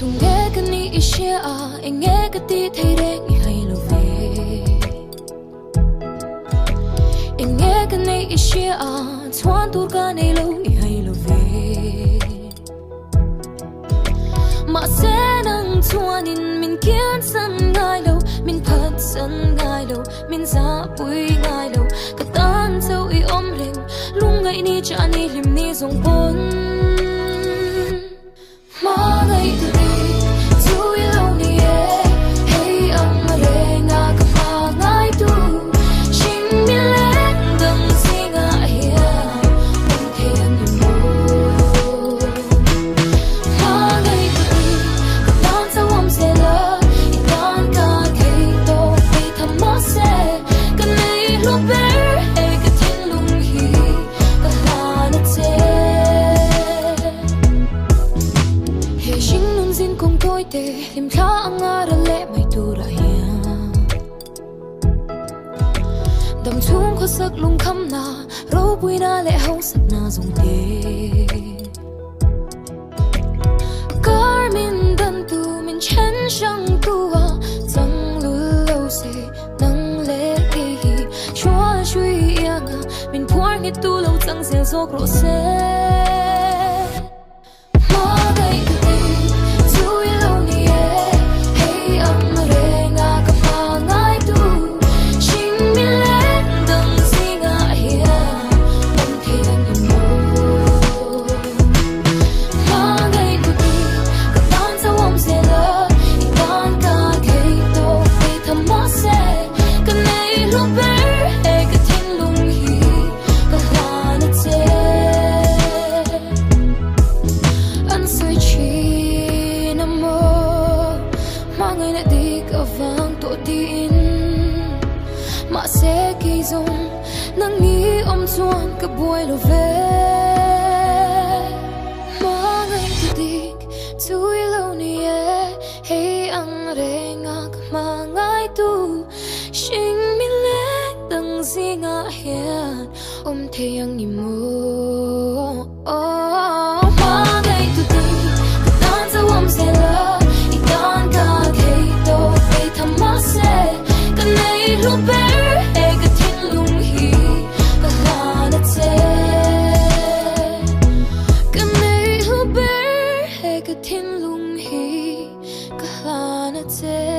tung nghe cái ní ishe anh nghe cái tí thấy đen hay lo về anh nghe cái này ishe thoáng tu cái này lâu hay lo về mà sẽ nâng thoáng in mình kiến sân ngay lâu mình phát sân ngay lâu mình ra bụi ngay lâu cái tan sâu y ôm lên lúc ngày ní cha ní lim ní dùng bốn Hmangaihtu Dik Ruatpuii hey ang marenga ka Hmangaihtu Sing milek dang singa hiya Ang thian mo Hmangaihtu Dik Kapan sa wam sela Itan ka kay to Ay thama se Kanay luber Ay katin lunghi Kahanat se Hey sing nun zin kong tôi te Lim kha ang arale may tura hiya Dam chung ko sak lung kham na Ro bui na le hong sak na zong te Kar min dan tu min chen shang tua Zang lu lâu se nang le ke hi Chua shui yang min puar ngit tu lâu zang se zok ro se Hmangaihtu Dik Ruatpuii hey ang marenga ka Hmangaihtu Sing milek dang singa hiya Ang thian mo Hmangaihtu Dik Kapan sa wam sela Itan ka kay to Ay thama se Kanay luber Ay katin lunghi Kahanat se An soi chi na mo Hmangaihtu Dik avang to tin Ma se kay zong Nang ni om chuan ka buai lo ve Hmangaihtu Dik Ruatpuii hey ang renga ka Hmangaihtu Sing milek dang singa hiyan Om theyang ni mo Hmangaihtu Dik Kapan sa wam sela Itan ka kay to Ay thama se Kanay luber Ay katin lunghi Kahanat se Kanay luber Ay katin lunghi Kahanat se